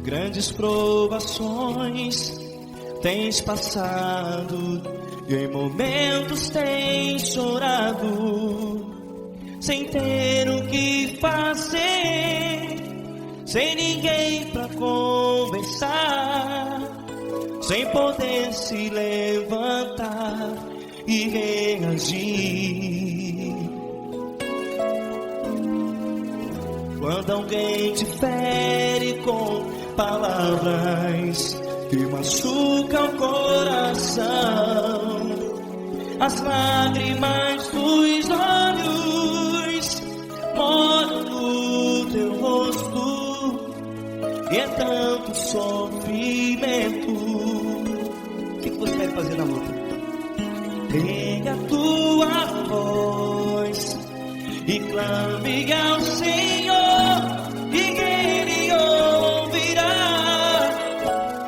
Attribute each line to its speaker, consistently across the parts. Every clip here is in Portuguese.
Speaker 1: Grandes provações tens passado, e em momentos tens chorado, sem ter o que fazer, sem ninguém pra conversar, sem poder se levantar e reagir. Quando alguém te fere com palavras que machucam o coração, as lágrimas dos olhos moram no teu rosto, e é tanto sofrimento. O que você deve fazer na luta? Pega a tua voz e clame ao Senhor, e Ele ouvirá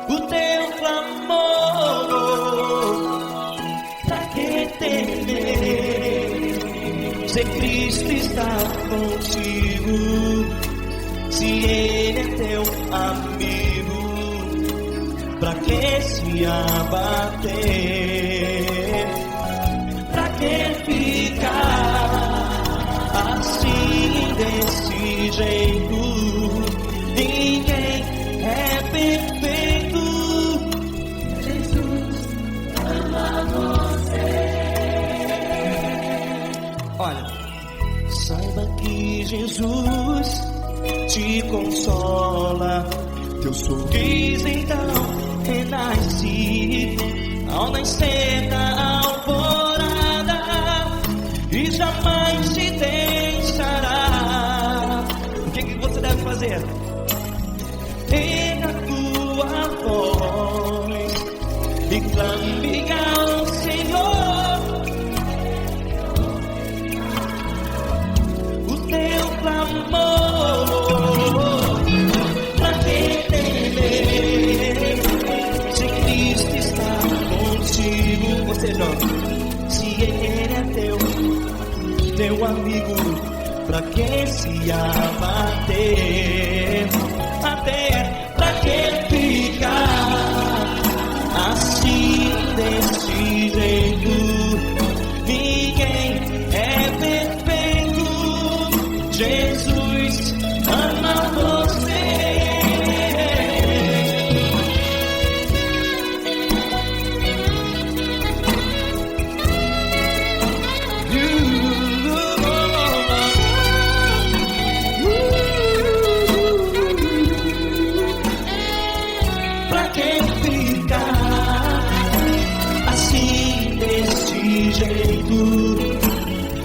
Speaker 1: o teu clamor. Pra que temer, se Cristo está contigo, se Ele é teu amigo? Pra que se abater? Pra que ficar assim desse jeito? Ninguém é perfeito. Jesus ama você. Olha, saiba que Jesus te consola, teu sorriso então renasce ao nascer da alvorada, e jamais te deixará. O que você deve fazer? Pega a tua voz e clame ao Senhor, o teu clamor. Pra que temer, se Cristo está contigo? Ou seja, se Ele é teu amigo, pra que se abater? Até pra que ficar assim desse jeito? Ninguém é perfeito. Jesus ama você.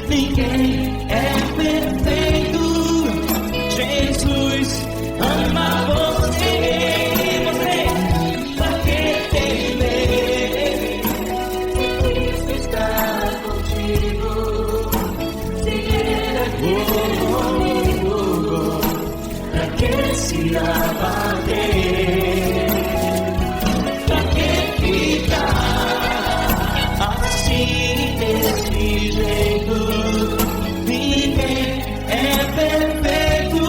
Speaker 1: Ninguém é perfeito. Jesus ama você. Pra que temer? Cristo está contigo. Se Ele é comigo, pra que se abater? Pra que ficar assim desse jeito? Ninguém é perfeito.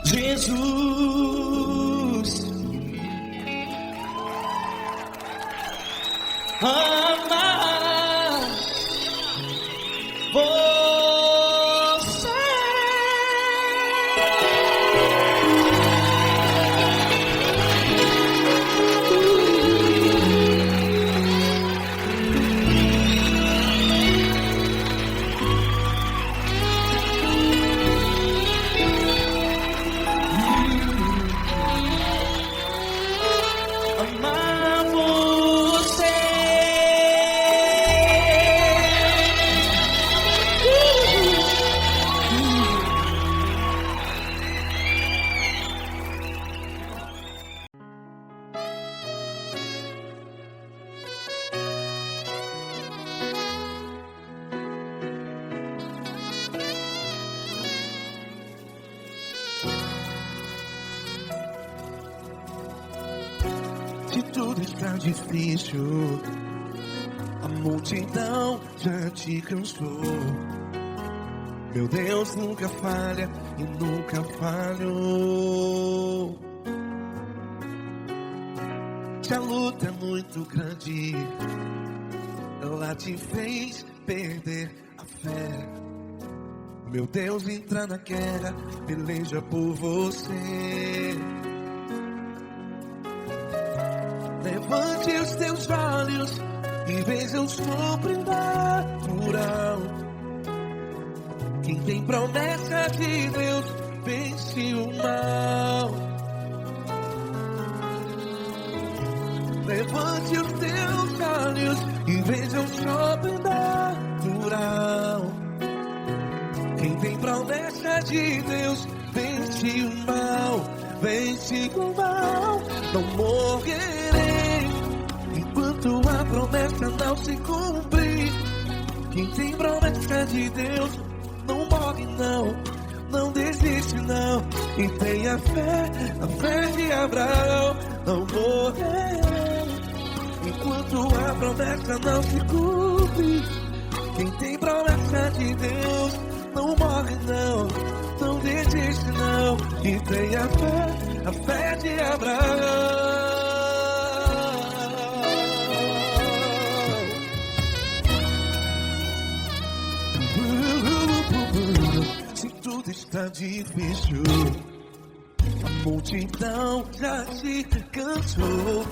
Speaker 1: Jesus ama você.
Speaker 2: Se tudo está difícil, a multidão já te cansou. Meu Deus nunca falha e nunca falhou. Se a luta é muito grande, ela te fez perder a fé. Meu Deus entra na guerra, peleja por você. Levante os teus olhos e veja o sobrenatural. Quem tem promessa de Deus vence o mal. Levante os teus olhos e veja o sobrenatural. Quem tem promessa de Deus vence o mal. Vence o mal. Não morrerei enquanto a promessa não se cumprir. Quem tem promessa de Deus não morre não, não desiste não. E tenha fé, a fé de Abraão. Não morrerei enquanto a promessa não se cumpre. Quem tem promessa de Deus não morre não, não desiste não. E tenha fé, a fé de Abraão. Se tudo está difícil, a multidão já se cansou.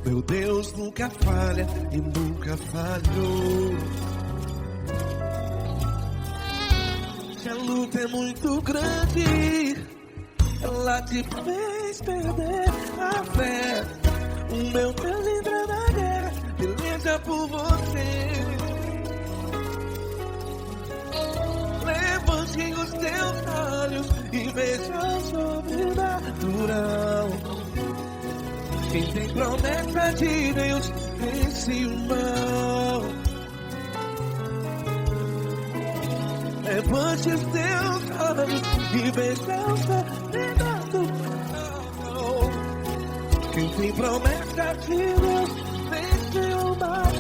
Speaker 2: Meu Deus nunca falha e nunca falhou. Se a luta é muito grande, ela te fez perder a fé. O meu Deus entra na guerra, peleja por você. Levante os teus olhos e veja o sobrenatural. Quem tem promessa de Deus vence o mal. Levante os teus olhos e veja o sobrenatural. Quem tem promessa de Deus vence o mal.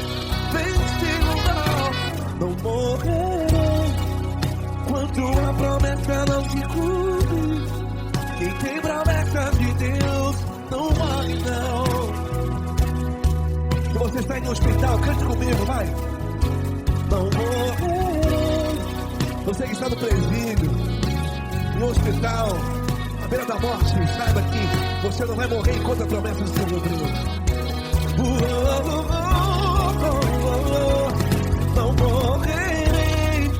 Speaker 2: Vence o mal. Não morrerei enquanto a promessa não se cumpre. Quem tem promessa de Deus não morre não. Se você está em um hospital, cante comigo, vai. Não morrerei. Você que está no presídio, no hospital, à beira da morte, saiba que você não vai morrer enquanto a promessa não se cumpriu. Não morrerei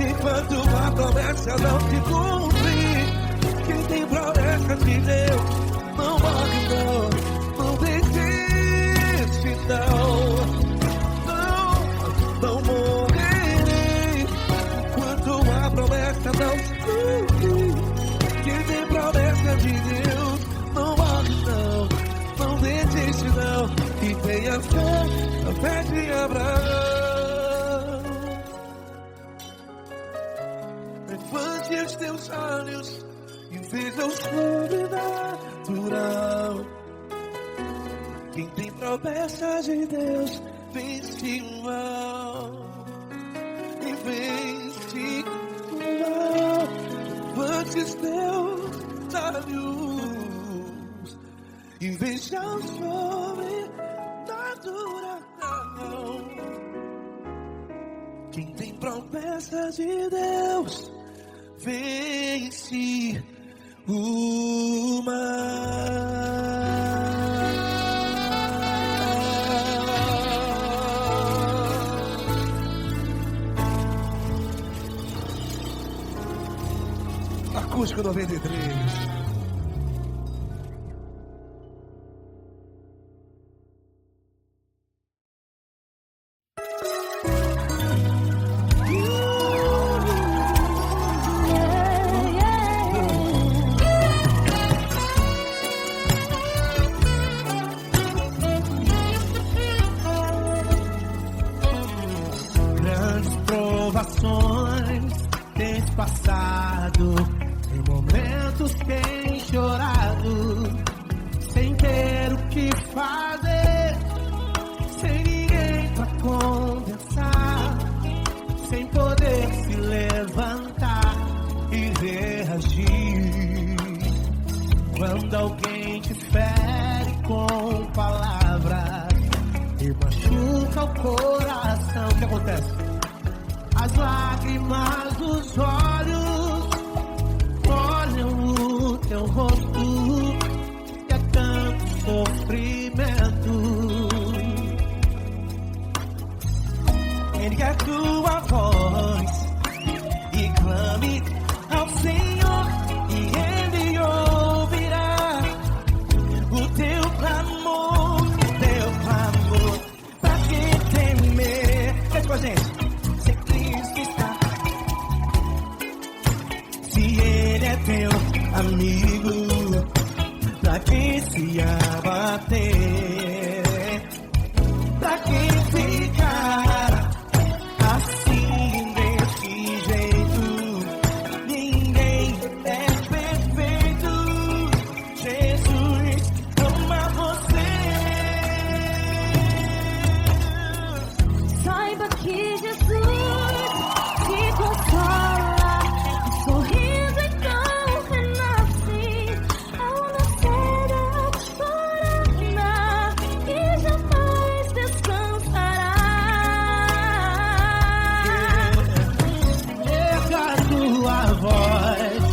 Speaker 2: enquanto a promessa não se cumprir. Quem tem promessa de Deus não morre não, não desiste não. Não morrerei enquanto a promessa não se cumprir. Quem tem promessa de Deus não morre não, não desiste não. E tenha fé, a fé de Abraão. Levante os teus olhos e veja o sobrenatural. Quem tem promessa de Deus vence o mal. E vence o mal. Levante os teus olhos e veja o sobrenatural. Quem tem promessa de Deus vence o mal. Acústico 93.
Speaker 1: Tens passado em momentos tens chorado, sem ter o que fazer, sem ninguém pra conversar, sem poder se levantar. coração. O que acontece? As lágrimas dos olhos olham o teu rosto, e é tanto sofrimento.
Speaker 2: Ergue a tua voz e clame ao Senhor, e Ele ouvirá o teu clamor, pra que temer? Cante com a gente. Se Cristo está, se Ele é teu amigo, pra que se abater? Pra que ficar assim desse jeito? Ninguém é perfeito. Jesus ama você.
Speaker 3: Saiba que Jesus te consola, o sorriso então renasce ao nascer da corona e jamais descansará.
Speaker 1: Erga a tua voz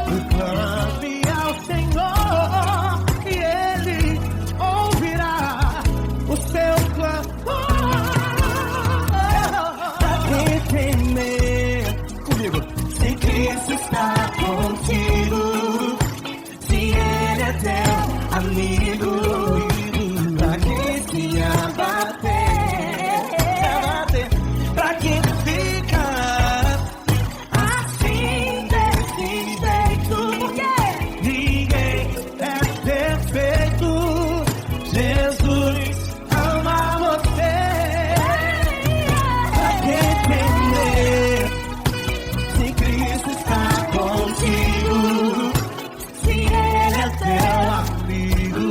Speaker 1: e clame ao Senhor, e Ele ouvirá o seu clamor.
Speaker 2: Pra que temer? Comigo. Se Cristo está contigo, se Ele é teu amigo, pra que se abater? Pra que ficar assim desse jeito?
Speaker 1: Ninguém é perfeito. Jesus ama você.
Speaker 2: Pra que temer? Se Cristo está contigo, se Ele é teu amigo,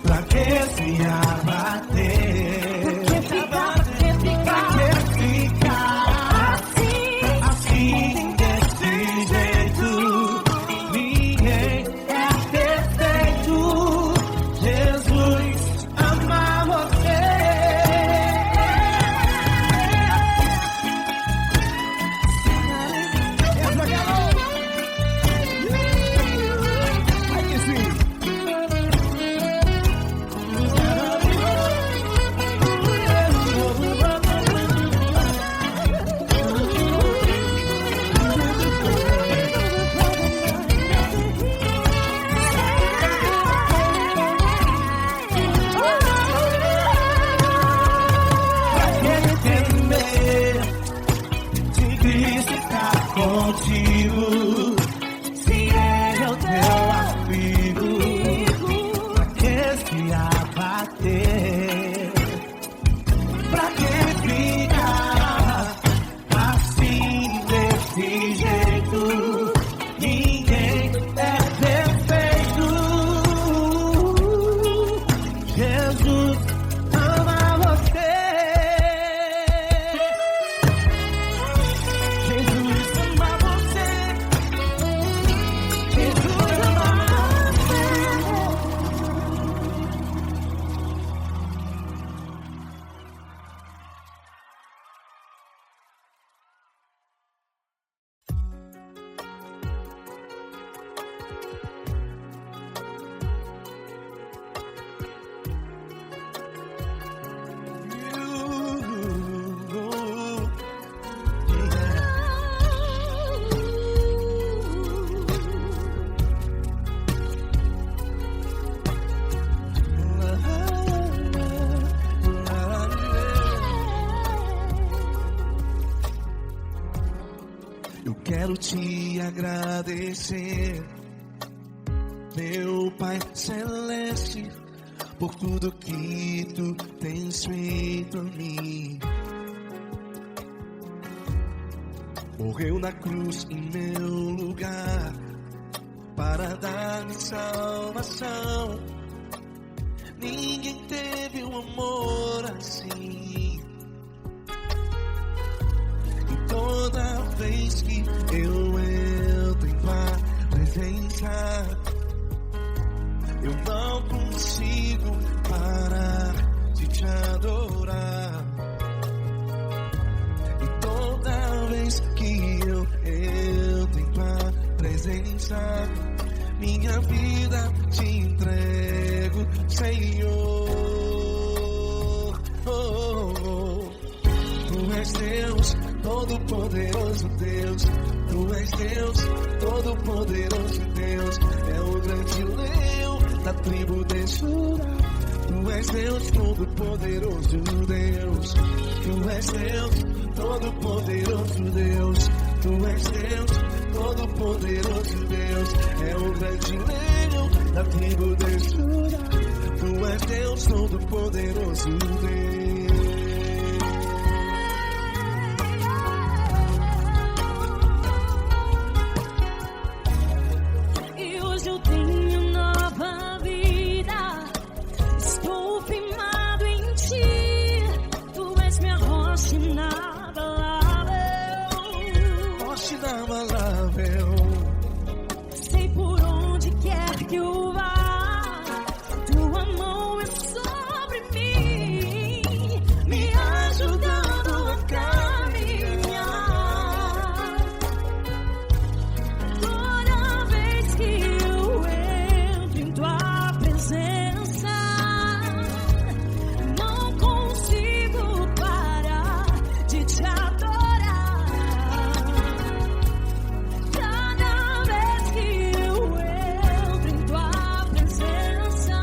Speaker 2: pra que se abater? Pra que ficar assim desse jeito?
Speaker 1: Ninguém é perfeito. Jesus ama você.
Speaker 2: Se Cristo está contigo, se Ele é o teu amigo, pra que se abater? Pra que ficar assim desse jeito? Ninguém é perfeito.
Speaker 1: Jesus ama você.
Speaker 2: Jesus ama você. Jesus ama você. Eu quero te agradecer, meu Pai Celeste, por tudo que tu tens feito a mim. Morreu na cruz em meu lugar para dar-me salvação. Ninguém teve um amor assim. E toda vez que eu entro em tua presença, eu não consigo parar de te adorar. minha vida te entrego, Senhor. Tu és Deus, todo-poderoso Deus. Tu és Deus, todo-poderoso Deus. É o grande leão da tribo de Judá. Tu és Deus, todo-poderoso Deus. Tu és Deus, todo-poderoso Deus. Tu és Deus, todo-poderoso Deus. É o grande leão da tribo de Judá. Tu és Deus, todo-poderoso Deus.
Speaker 3: E hoje eu tenho nova vida. Estou firmado em ti. Tu és minha rocha inabalável.
Speaker 2: Rocha inabalável.
Speaker 3: Sei por onde quer que eu vá, tua mão é sobre mim, me ajudando a caminhar. Toda vez que eu entro em tua presença, não consigo parar de te adorar. Cada vez que eu entro em tua presença,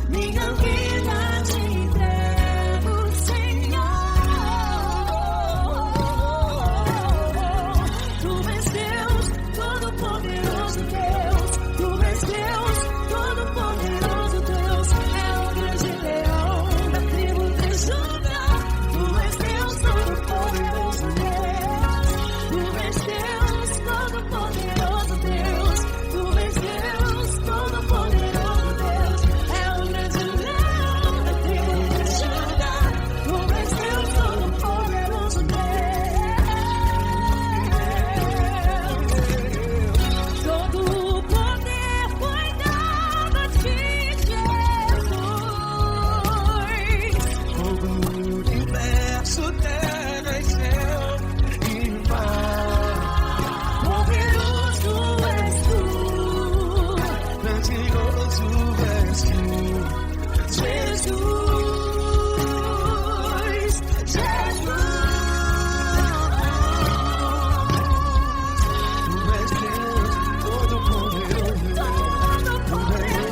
Speaker 3: minha vida te entrego, Senhor. Tu és Deus, todo-poderoso Deus. Tu és Deus, todo-poderoso Deus. É o grande leão da tribo de Judá. Tu és Deus, todo-poderoso Deus. Tu és Deus, todo-poderoso Deus. Tu és Deus, todo-poderoso Deus. É o grande leão da tribo de Judá. Tu és Deus, todo-poderoso Deus. Todo o poder foi dado a ti, Jesus.
Speaker 2: Todo o universo, terra e céu e mar.
Speaker 3: Poderoso és tu,
Speaker 2: Grandioso és tu,
Speaker 3: Jesus.
Speaker 2: Tu és Deus, todo-poderoso Deus. Todo-poderoso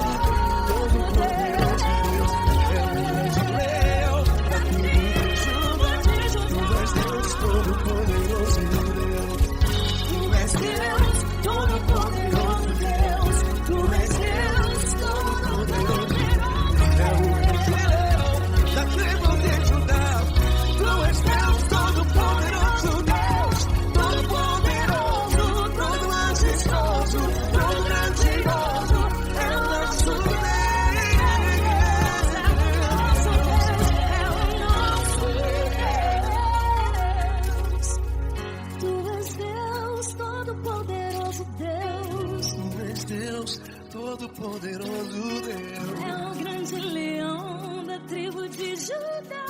Speaker 2: Deus. É o grande leão da tribo de Judá. Tu és Deus, todo-poderoso Deus.
Speaker 3: Tu és Deus, todo-poderoso Deus. Tu és Deus, todo-poderoso
Speaker 2: É o grande leão da tribo de Judá. Tu és Deus, todo-poderoso Deus. Todo-poderoso, todo majestoso, todo grandioso. É o nosso Deus.
Speaker 3: Tu és Deus, todo-poderoso Deus.
Speaker 2: Tu és Deus, todo-poderoso Deus.
Speaker 3: É o grande leão da tribo de Judá.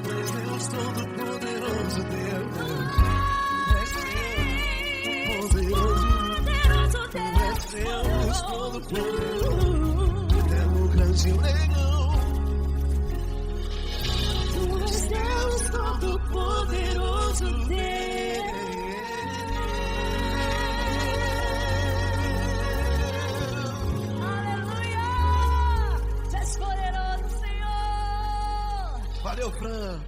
Speaker 2: Tu és Deus, todo-poderoso Deus. Tu és Deus,
Speaker 3: Poderoso
Speaker 2: tu és Deus, todo-poderoso.
Speaker 3: Deus.
Speaker 2: É o grande leão.
Speaker 3: Tu és Deus, todo-poderoso Deus. Aleluia! Tu és poderoso, Senhor.
Speaker 2: Valeu, Fran.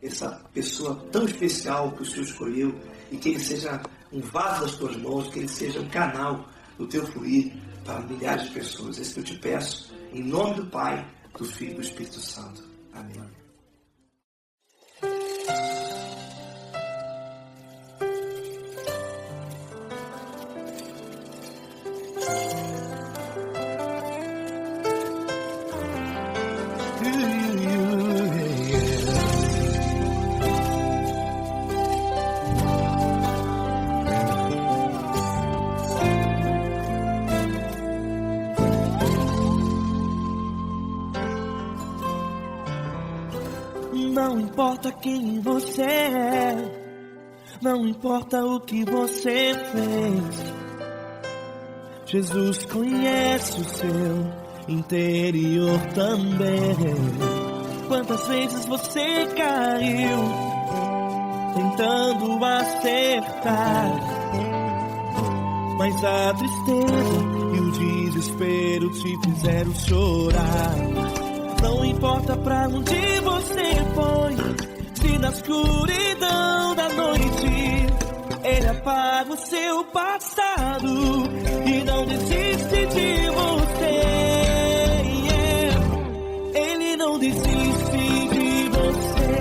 Speaker 4: Essa pessoa tão especial que o Senhor escolheu, e que ele seja um vaso das tuas mãos, que ele seja um canal do teu fluir para milhares de pessoas. É isso que eu te peço, em nome do Pai, do Filho e do Espírito Santo. Amém.
Speaker 1: Não importa quem você é, não importa o que você fez, Jesus conhece o seu interior também. Quantas vezes você caiu tentando acertar, mas a tristeza e o desespero te fizeram chorar. Não importa pra onde você foi, se na escuridão da noite Ele apaga o seu passado e não desiste de você. Ele não desiste de você,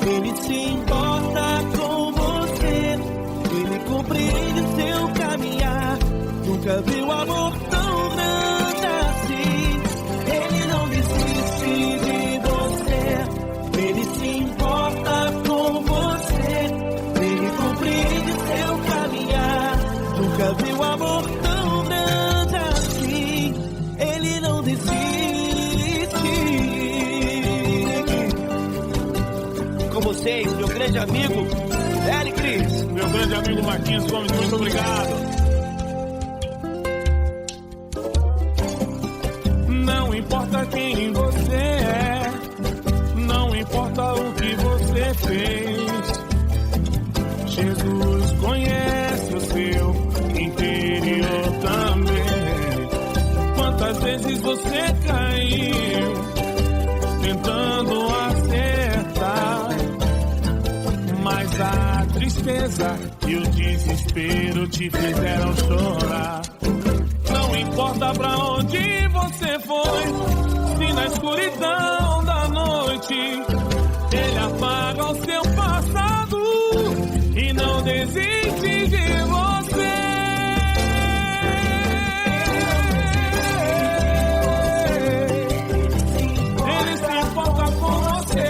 Speaker 1: Ele se importa com você, Ele compreende seu caminhar. Nunca viu amor tão grande assim. Ele não desiste de você, Ele se importa com você, Ele compreende seu caminhar. Nunca viu amor tão grande assim. Ele não desiste. Com vocês, meu grande amigo Eli Cris.
Speaker 5: Meu grande amigo Marquinhos Gomes, muito obrigado. Não importa quem você é, não importa o que você fez, Jesus conhece o seu interior também. Quantas vezes você caiu tentando acertar, mas a tristeza e o desespero te fizeram chorar. Não importa pra onde você foi, se na escuridão da noite Ele apaga o seu passado e não desiste de você. Ele se importa com você,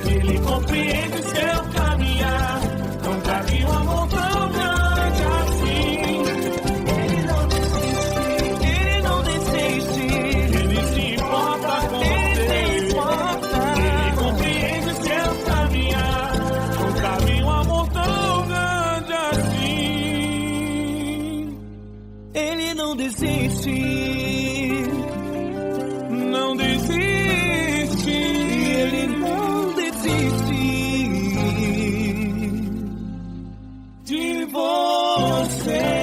Speaker 5: Ele compreende seu caminhar. Nunca vi um amor tão grande assim. Ele não desiste, Ele se importa com você, Ele compreende seu caminhar. Nunca vi um amor tão grande assim.
Speaker 1: Ele não desiste,
Speaker 5: não desiste,
Speaker 1: Ele não desiste
Speaker 5: de você.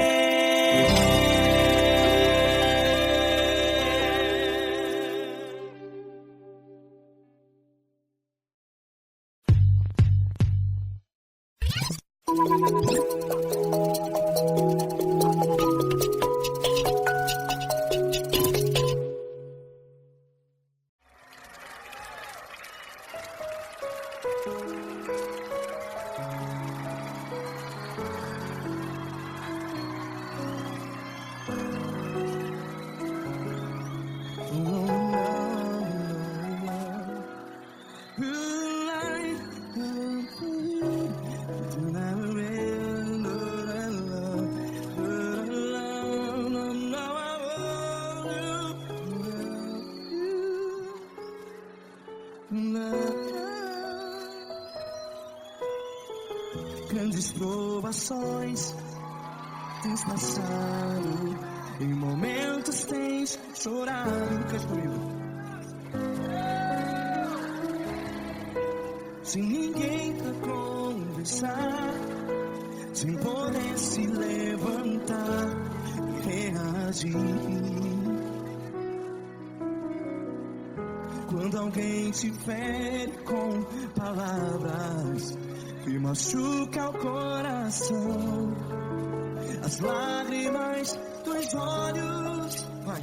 Speaker 1: Grandes provações tens passado, em momentos tens chorado. Cante comigo. Sem ninguém pra conversar, sem poder se levantar e reagir. Quando alguém te fere com palavras que machuca o coração, as lágrimas dos olhos, vai.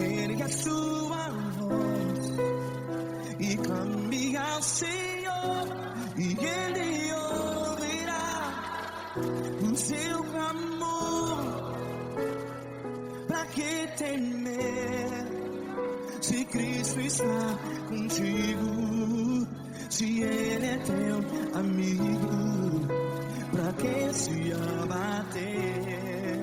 Speaker 1: Ergue a sua voz e clame ao Senhor, e Ele ouvirá o seu clamor. Pra que temer, se Cristo está contigo, se Ele é teu amigo? Pra que se abater?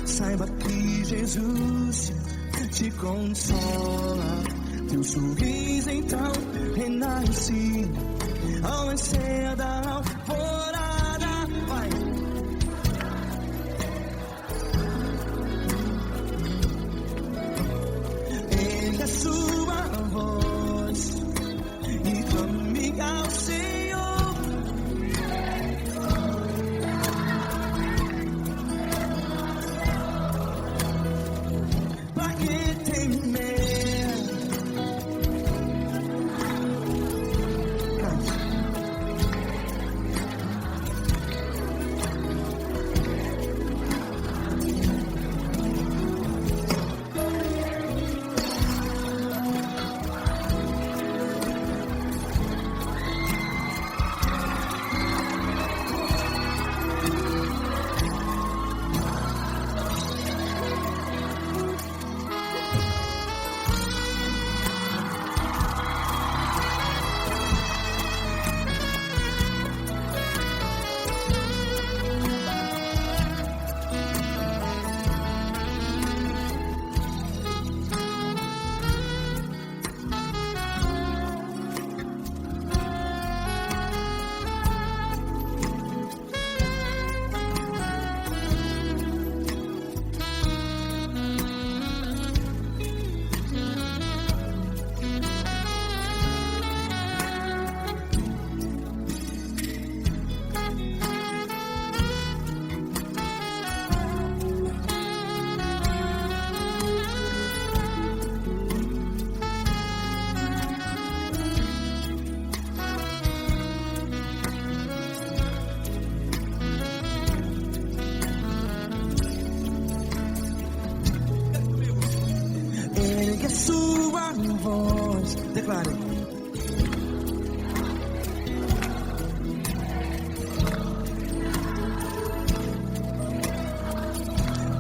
Speaker 1: Saiba que Jesus te consola, teu sorriso então renasce ao nascer da alvorada. Vai. Erga sua voz e clame ao Senhor. Pra que temer? Ergue sua voz, declare.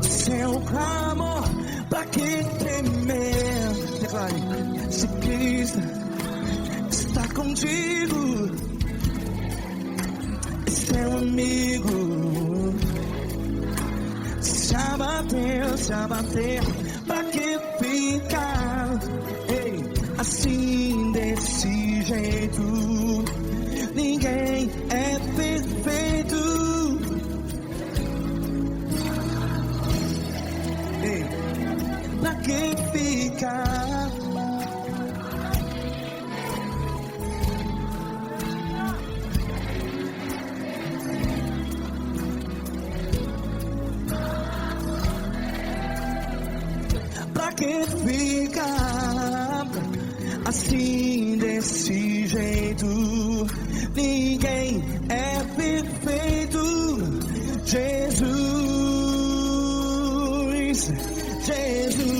Speaker 1: Seu clamor, pra que temer? Declare. Se Cristo está contigo, seu amigo, se abater, pra que ficar, ei, assim desse jeito? Ninguém é perfeito. Ei, pra que ficar? Pra que ficar assim desse jeito? Ninguém é perfeito. Jesus, Jesus.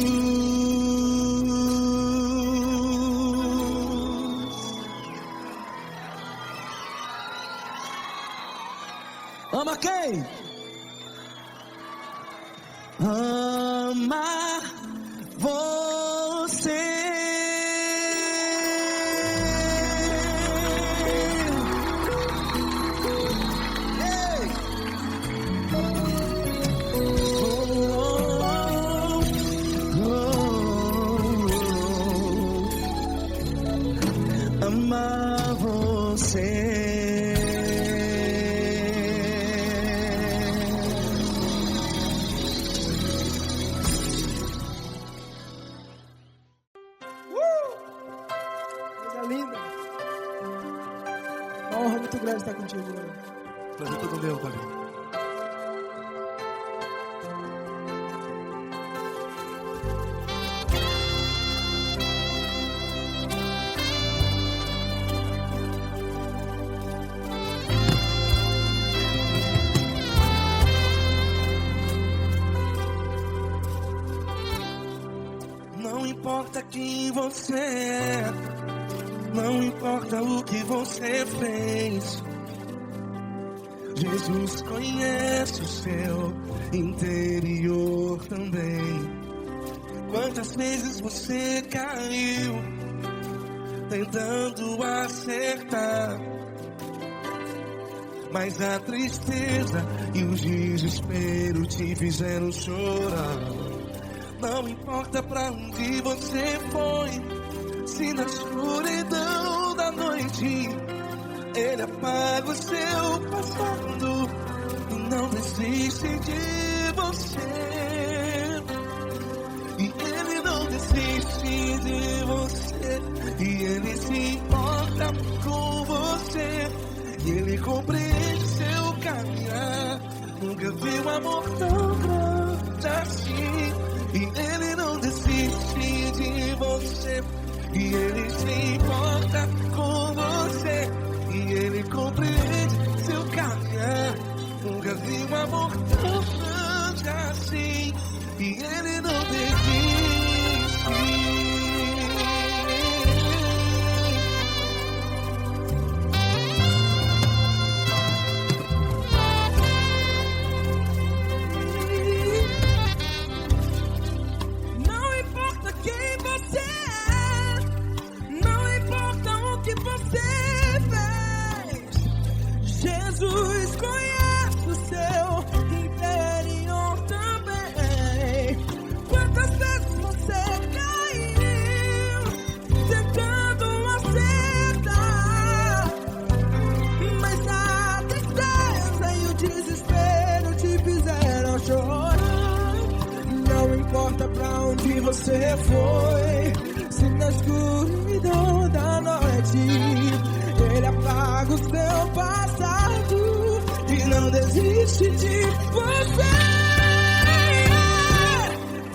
Speaker 1: Ama quem? Ama você. Ei. Ama você.
Speaker 6: Uma honra muito grande estar contigo, Lord.
Speaker 2: Prazer todo meu, Pai. importa quem você é, não importa o que você fez, Jesus conhece o seu interior também. Quantas vezes você caiu tentando acertar, mas a tristeza e o desespero te fizeram chorar. Não importa pra onde você foi, se na escuridão da noite Ele apaga o seu passado e não desiste de você. E Ele não desiste de você, e Ele se importa com você, e Ele compreende seu caminhar. Nunca vi um amor tão grande assim. E Ele não desiste de você, e Ele se importa com você, e Ele compreende seu caminhar. Nunca vi um amor tão grande assim. E Ele não desiste.
Speaker 3: Jesus conhece o seu interior também. Quantas vezes você caiu tentando acertar, mas a tristeza e o desespero te fizeram chorar. Não importa pra onde você foi, se na escuridão da noite Ele apaga o seu passado e não desiste de você.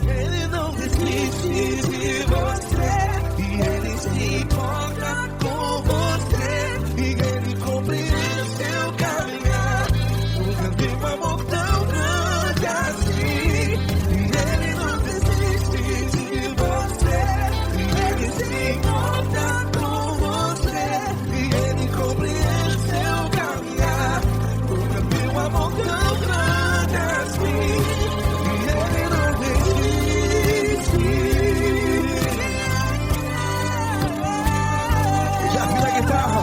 Speaker 3: Ele não desiste de você, e Ele se importa com você, e Ele compreende seu caminhar. Nunca vi um amor tão grande assim. E Ele não desiste de você, e Ele se importa com você, e Ele compreende seu caminhar. Nunca vi um amor tão grande assim. E Ele não desiste. Já vi a guitarra.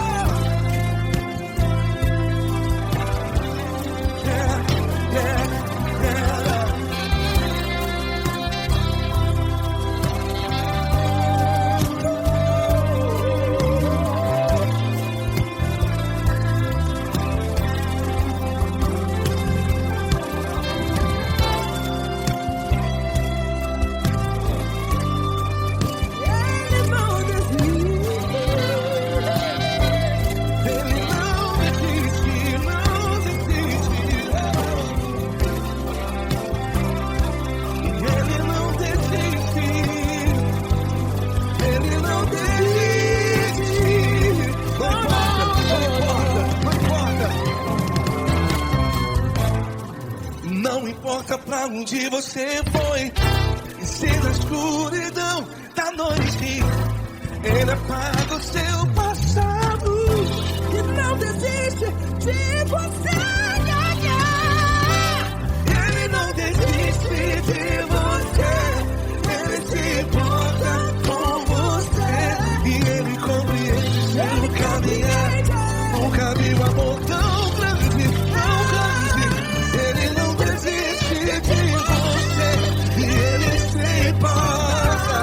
Speaker 3: Não importa pra onde você foi, e se na escuridão da noite Ele apaga o seu passado e não desiste de você. Ele não desiste de você, Ele se importa com você, e Ele compreende seu caminhar. Nunca vi um amor tão grande, tão grande. Ele não desiste de você, e Ele se importa,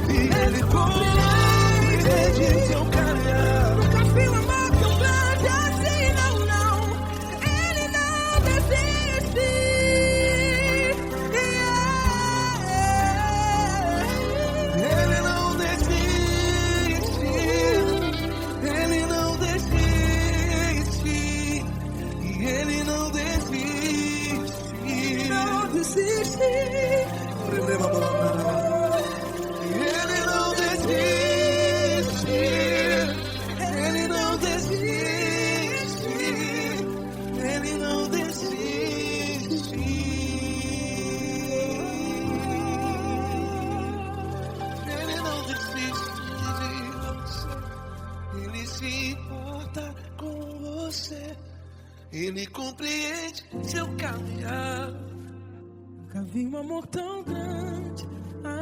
Speaker 3: e Ele compreende seu caminhar. Nunca vi um amor tão grande assim, não, não. Ele não desiste. Ele não desiste. Ele não desiste. E Ele não desiste. Não desiste. Ele não desiste. Ele não desiste. Ele não desiste.
Speaker 2: Ele compreende seu caminhar.
Speaker 1: Nunca vi um amor tão grande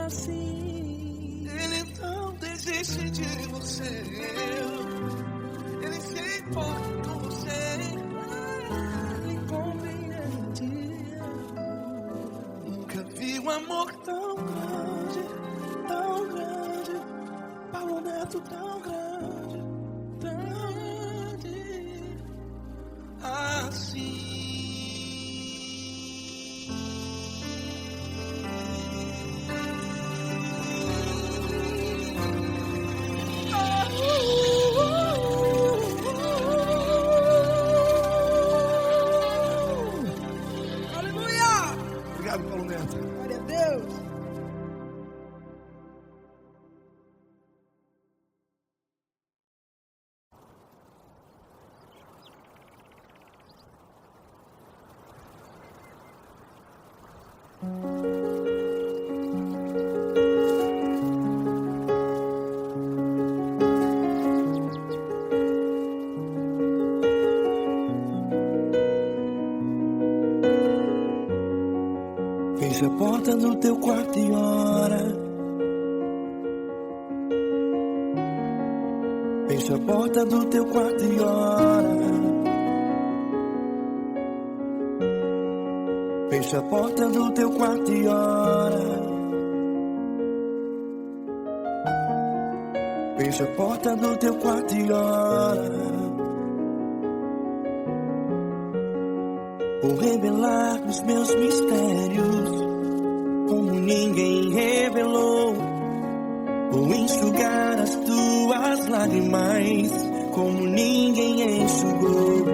Speaker 1: assim.
Speaker 2: Ele não desiste de você. Ele se importa com você.
Speaker 1: Ele compreende.
Speaker 2: Nunca vi um amor tão grande, tão grande.
Speaker 1: Paulo Neto tão grande, tão grande
Speaker 2: assim.
Speaker 1: Aleluia!
Speaker 2: Obrigado, Paulo Neto.
Speaker 1: Glória a Deus!
Speaker 4: Fecha a porta do teu quarto e ora. Fecha a porta do teu quarto e ora. Fecha a porta do teu quarto e ora. Fecha a porta do teu quarto e ora. Vou revelar os meus mistérios como ninguém revelou. Vou enxugar as tuas lágrimas como ninguém enxugou.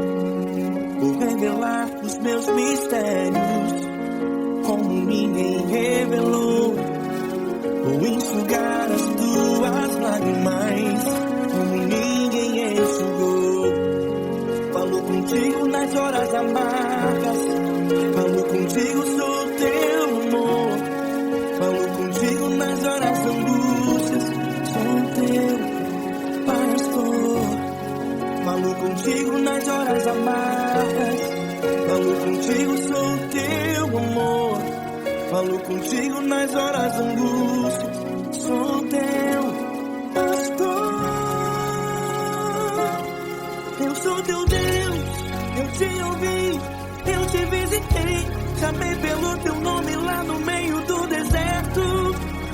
Speaker 4: Vou revelar os meus mistérios como ninguém revelou. Vou enxugar as tuas lágrimas como ninguém enxugou. Falo contigo nas horas amargas, falo contigo, sou teu amor. Falo contigo nas horas angústias, sou teu pastor. Falo contigo nas horas amargas, falo contigo, sou teu amor. Falo contigo nas horas angústias, sou teu pastor. Eu sou teu Deus, eu te ouvi, eu te visitei. Chamei pelo teu nome lá no meio do deserto,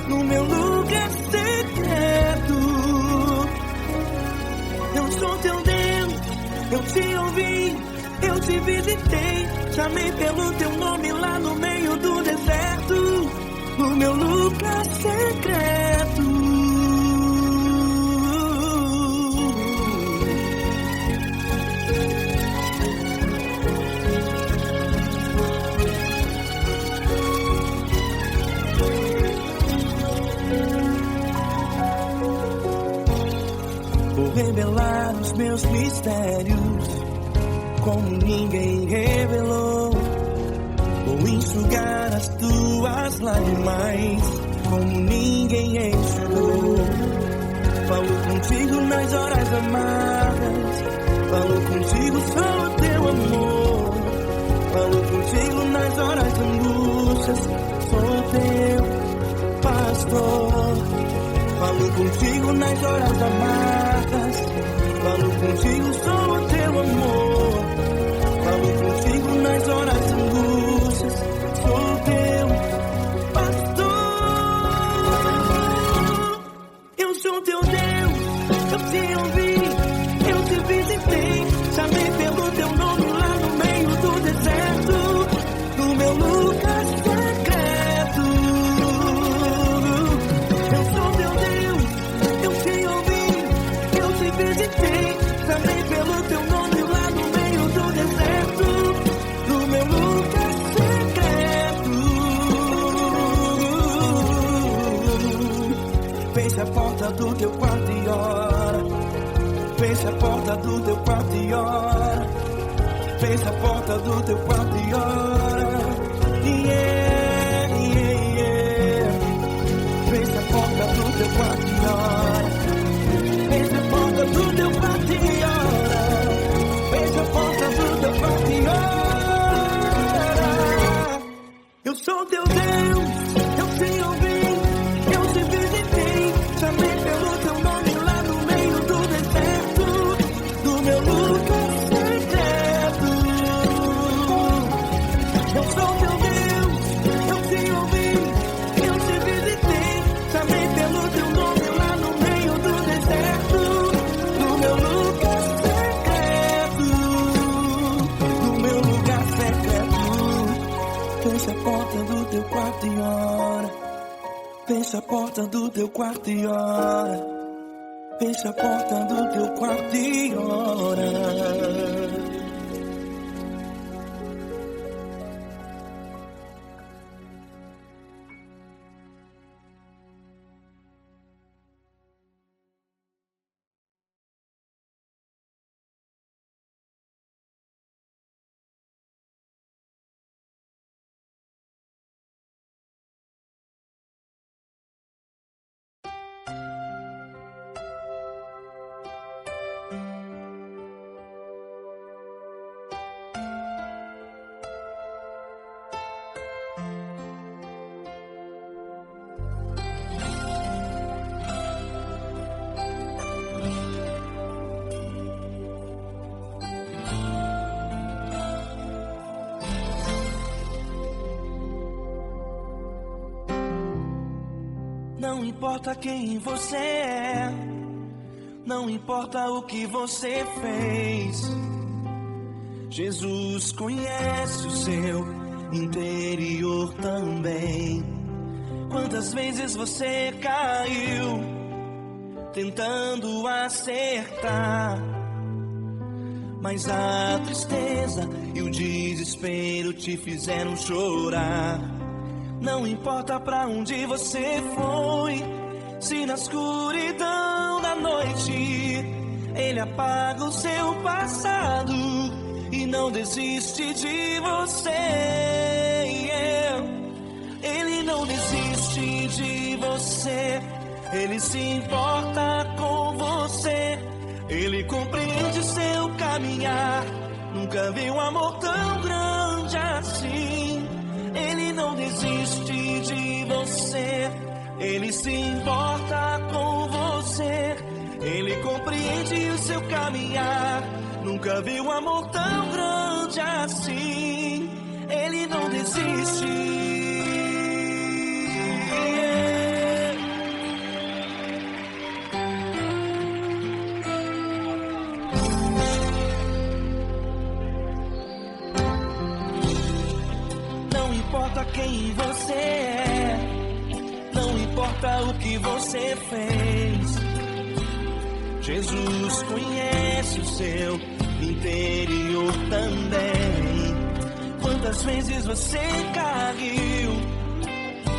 Speaker 4: no meu lugar secreto. Eu sou teu Deus, eu te ouvi, eu te visitei. Chamei pelo teu nome lá no meio do deserto, no meu lugar secreto. Vou revelar os meus mistérios como ninguém revelou. Vou enxugar as tuas lágrimas como ninguém enxugou. Falo contigo nas horas amargas, falo contigo, sou teu amor. Falo contigo nas horas angústias, sou teu pastor. Falo contigo nas horas amargas, falo contigo, sou teu amor. Falo contigo nas horas angústias, sou teu pastor. Eu sou teu Deus, eu te ouvi, eu te visitei. Chamei pelo teu nome lá no meio do deserto, no meu lugar secreto. Eu sou teu Deus, eu te ouvi, eu te visitei. Chamei pelo teu nome lá no meio do deserto, no meu lugar secreto. Fecha a porta do teu quarto e ora. Fecha a porta do teu quarto e ora. Fecha a porta do teu quarto e ora. Yeah, yeah, yeah. Fecha a porta do teu quarto e ora. Fecha a porta do teu quarto e ora. Fecha a porta do teu quarto
Speaker 1: Eu sou teu Deus, eu te ouvi, eu te visitei, chamei pelo teu nome lá no meio do deserto, do meu lugar secreto. Eu sou teu Deus, eu te ouvi, eu te visitei, chamei pelo teu nome lá no meio do deserto, do meu lugar secreto, do meu lugar secreto. Fecha a porta do teu quarto e ora. Fecha a porta do teu quarto e ora. Fecha a porta do teu quarto e ora. Não importa quem você é, não importa o que você fez, Jesus conhece o seu interior também. Quantas vezes você caiu tentando acertar, mas a tristeza e o desespero te fizeram chorar. Não importa pra onde você foi, se na escuridão da noite Ele apaga o seu passado e não desiste de você. Ele não desiste de você, Ele se importa com você, Ele compreende seu caminhar. Nunca vi um amor tão grande assim. Ele não desiste de você, Ele se importa com você, Ele compreende o seu caminhar. Nunca vi um amor tão grande assim. Ele não desiste. Não importa quem você é, não importa o que você fez, Jesus conhece o seu interior também. Quantas vezes você caiu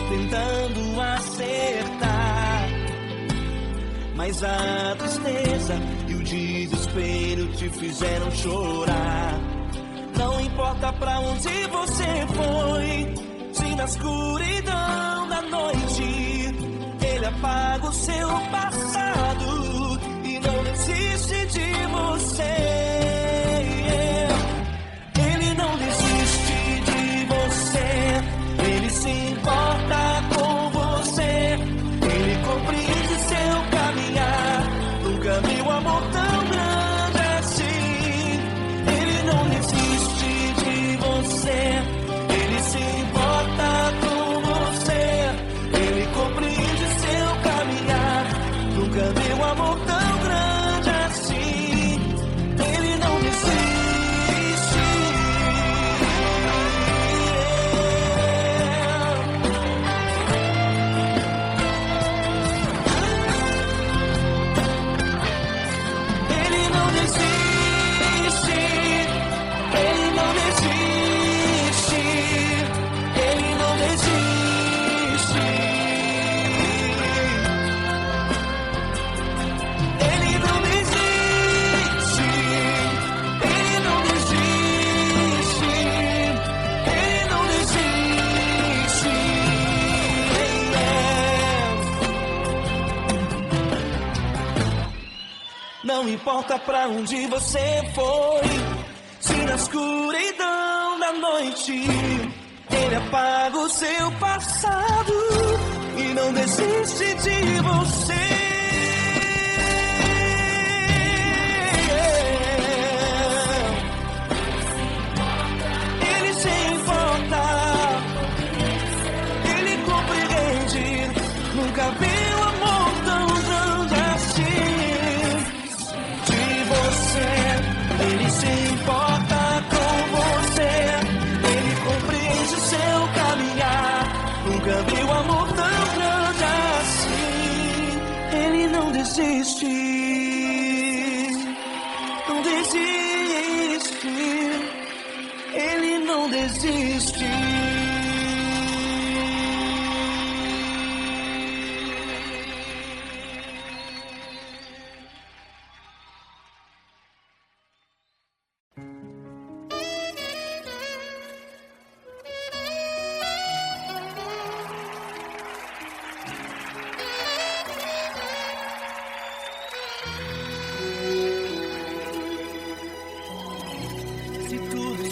Speaker 1: tentando acertar, mas a tristeza e o desespero te fizeram chorar. Não importa pra onde você foi, se na escuridão da noite Ele apaga o seu passado e não desiste de você. Ele não desiste de você, Ele se importa com você, Ele compreende seu caminhar. Nunca vi um amor tão grande assim. Ele não desiste de você, Ele se importa com você, Ele compreende seu caminhar. Nunca vi um amor tão grande assim. Ele não desiste. Ele não desiste. Ele não desiste. Ele não desiste. Ele não desiste. Ele não desiste. Ele não desiste. Não importa pra onde você foi, se na escuridão da noite Ele apaga o seu passado e não desiste de você. Ele se importa, ele compreende. Nunca vi um amor tão grande assim de você. Ele se importa com você, ele compreende o seu caminhar. Nunca vi um amor tão grande assim. Ele não desiste, não desiste, ele não desiste.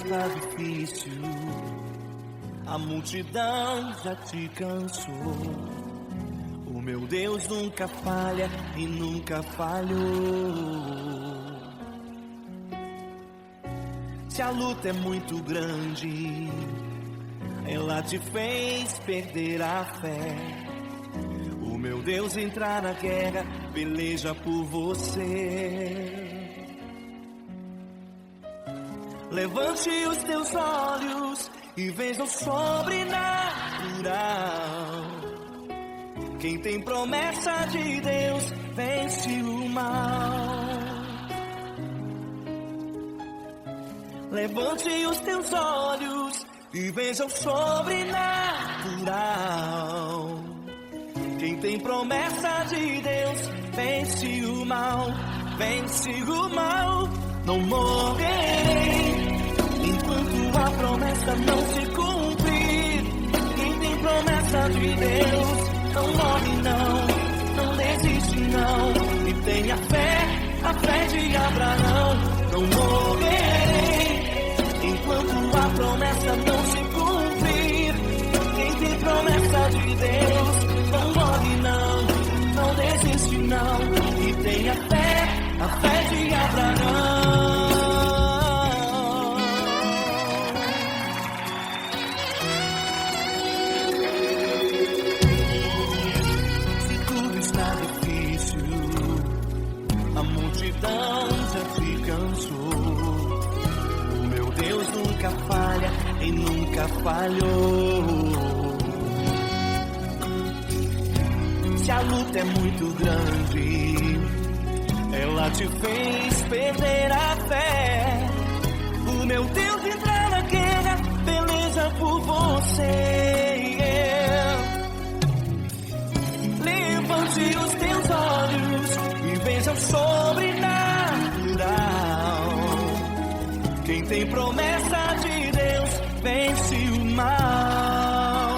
Speaker 1: Tá difícil, a multidão já te cansou. O meu Deus nunca falha e nunca falhou. Se a luta é muito grande, ela te fez perder a fé. O meu Deus entrar na guerra, peleja por você. Levante os teus olhos e veja o sobrenatural. Quem tem promessa de Deus vence o mal. Levante os teus olhos e veja o sobrenatural. Quem tem promessa de Deus vence o mal. Vence o mal. Não morrerei enquanto a promessa não se cumprir. Quem tem promessa de Deus não morre não, não desiste não. E tenha fé, a fé de Abraão. Não morrerei enquanto a promessa não se cumprir. Quem tem promessa de Deus não morre não, não desiste não. E tenha fé, a fé de Abraão. Se tudo está difícil, a multidão já te cansou. O meu Deus nunca falha e nunca falhou. Se a luta é muito grande, ela te fez perder a fé. O meu Deus entrar na guerra, peleja por você. Levante os teus olhos e veja o sobrenatural. Quem tem promessa de Deus vence o mal.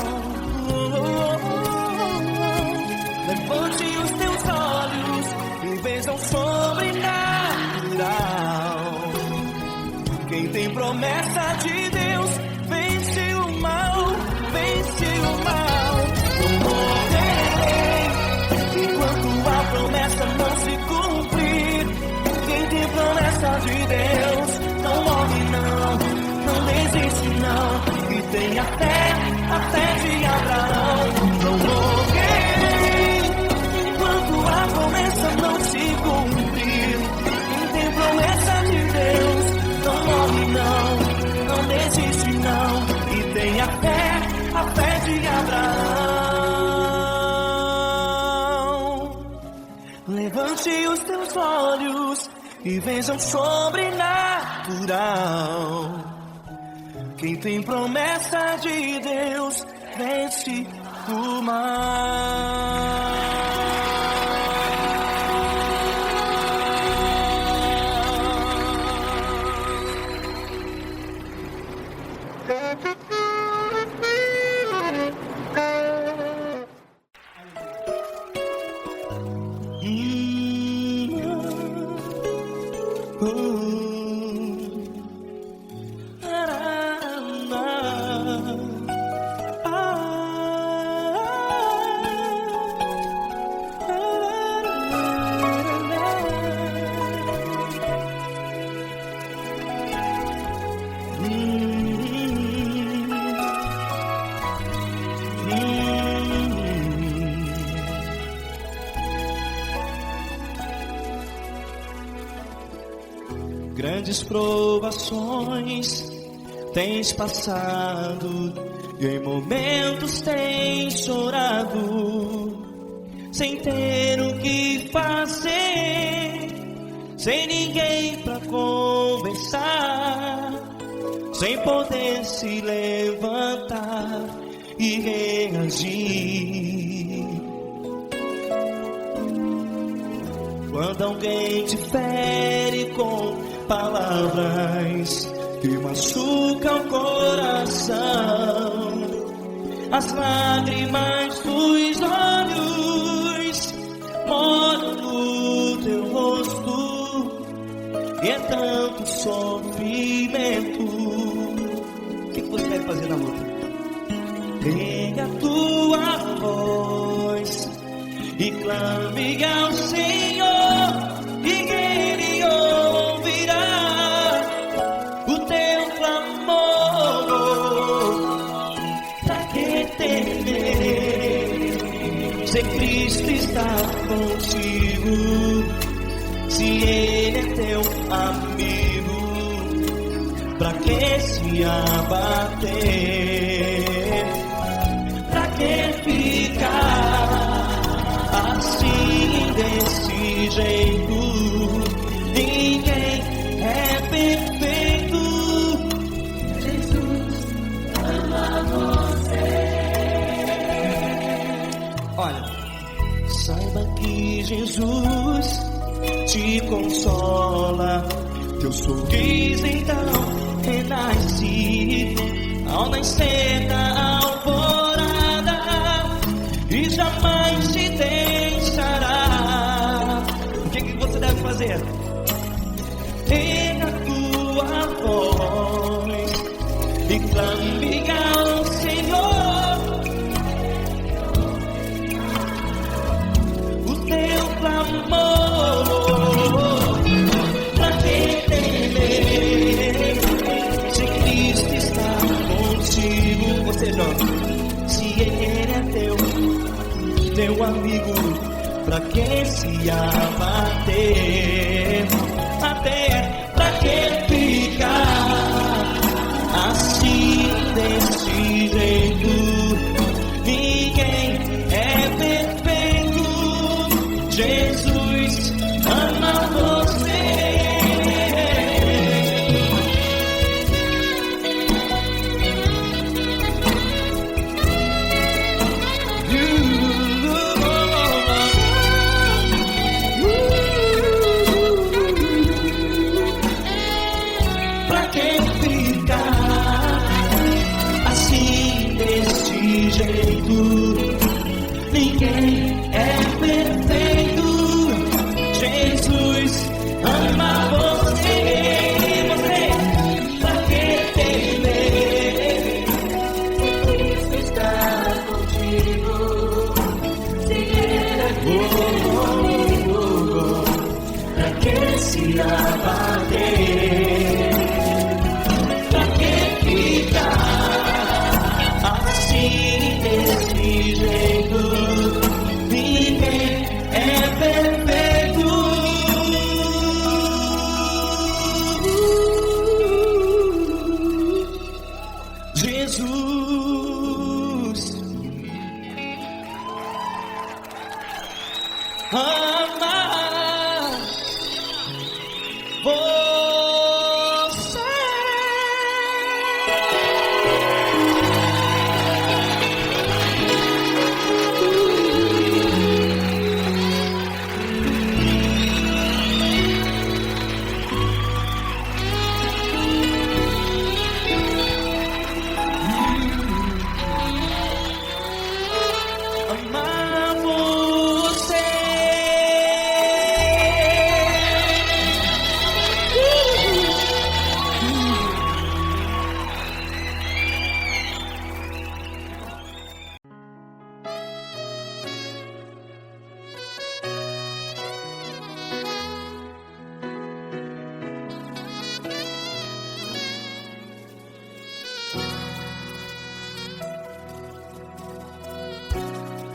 Speaker 1: Levante os teus olhos e veja o sobrenatural. Quem tem promessa de Deus vence o mal, vence o mal. Não morrerei enquanto a promessa não se cumprir. Quem tem promessa de Deus não morre não, não desiste não. E tenha fé, a fé de Abraão. Não morrerei enquanto a promessa não se cumprir. Quem tem promessa de Deus não morre não, não desiste não. E tenha fé, a fé de Abraão. Levante os teus olhos e veja o sobrenatural. Quem tem promessa de Deus vence o mal. Grandes provações tens passado, e em momentos tens chorado, sem ter o que fazer, sem ninguém pra conversar, sem poder se levantar e reagir. Quando alguém te fere com palavras que machucam o coração, as lágrimas dos olhos molham no teu rosto, e é tanto sofrimento. O que você deve fazer na luta? Pega a tua voz e clame ao Senhor, e Ele ouvirá o teu clamor. Pra que temer, se Cristo está contigo, se Ele é teu amigo? Pra que se abater? Pra que ficar assim desse jeito? Ninguém é perfeito. Jesus ama você. Olha, saiba que Jesus te consola, teu sorriso então renasce ao nascer da alvorada, e jamais te deixará. O que você deve fazer? Pega a tua voz e clame ao Senhor, o teu clamor. Pra que temer, se Cristo está contigo? Você jovem, se Ele é teu amigo, pra que se abater? Até pra que ficar assim desse jeito? Ninguém é perfeito. Jesus ama você. Ninguém é perfeito. Jesus ama você. Você, pra que temer? Cristo está contigo. Se Ele é comigo, pra que se abater? Pra que ficar assim desse jeito? Ninguém é perfeito. Jesus ama você. Amar você.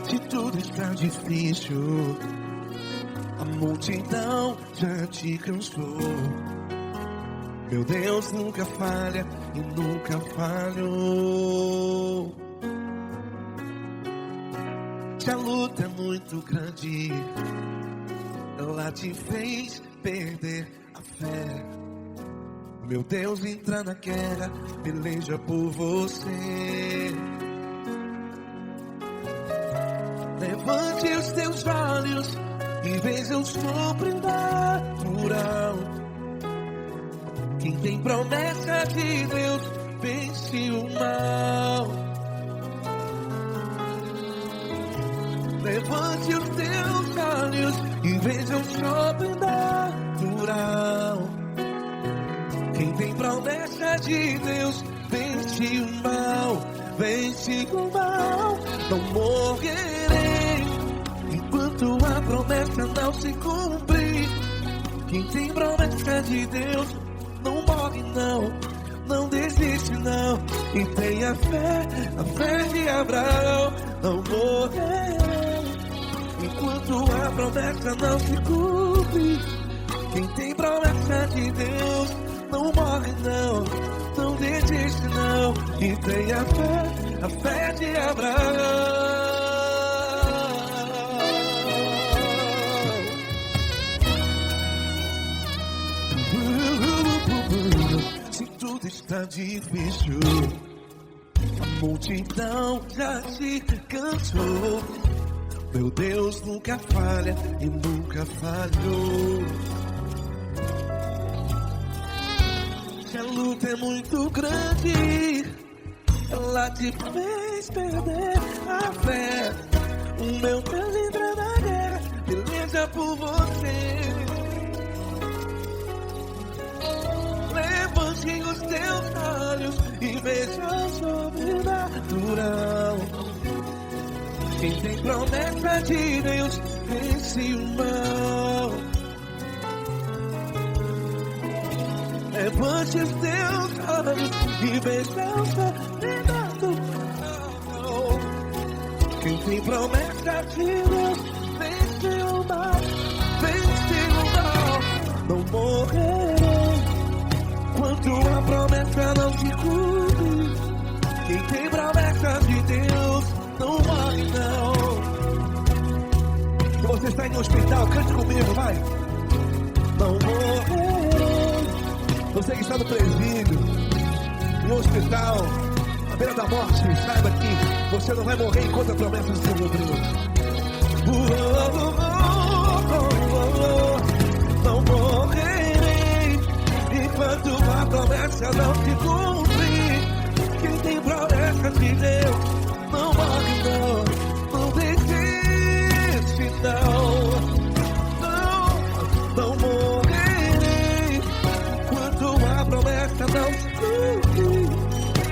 Speaker 2: Se tudo está difícil, a multidão já te cansou. Meu Deus nunca falha e nunca falhou. Se a luta é muito grande, ela te fez perder a fé. Meu Deus entra na guerra, peleja por você. Levante os teus olhos e veja o sobrenatural. Quem tem promessa de Deus vence o mal. Levante os teus olhos e veja o sobrenatural. Quem tem promessa de Deus vence o mal, vence o mal. Não morrerei enquanto a promessa não se cumprir. Quem tem promessa de Deus não morre não, não desiste não. E tenha fé, a fé de Abraão. Não morrerei enquanto a promessa não se cumpre. Quem tem promessa de Deus não morre não, não desiste não. E tenha fé, a fé de Abraão. Se tudo está difícil, a multidão já se cansou. Meu Deus nunca falha e nunca falhou. Se a luta é muito grande, ela te fez perder a fé. O meu Deus entra na guerra, peleja por você. Levante os teus olhos e veja o sobrenatural. Quem tem promessa de Deus vence o mal. Levante os teus olhos e veja o sobrenatural. Quem tem promessa de Deus vence o mal, vence o mal. Não morrerei enquanto a promessa não se cumpre. Quem tem promessa de Deus não morre não. Se você está em um hospital, cante comigo, vai. Não morrerei. Você que está no presídio, no hospital, à beira da morte, saiba que você não vai morrer enquanto a promessa não se cumprir. Não morrerei enquanto a promessa não se cumprir. Quem tem promessa de Deus não morre não, não desiste não. Não morrerei enquanto a promessa não se cumprir.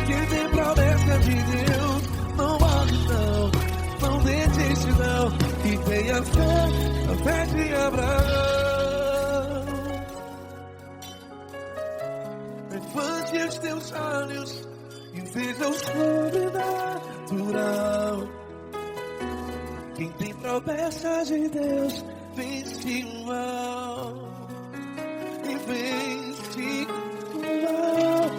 Speaker 2: Quem tem promessa de Deus não morre não, não desiste não. E tenha fé, a fé de Abraão. Levante os teus olhos e veja o sobrenatural. Quem tem promessa de Deus vence o mal, e vence o mal.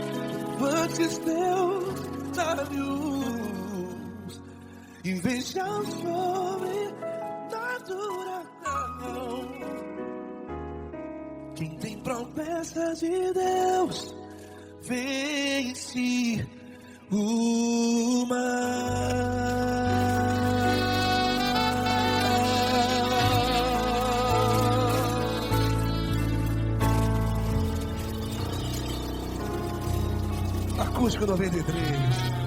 Speaker 2: Levante os teus olhos e veja o sobrenatural. Quem tem promessa de Deus vence o mal. Acústico 93.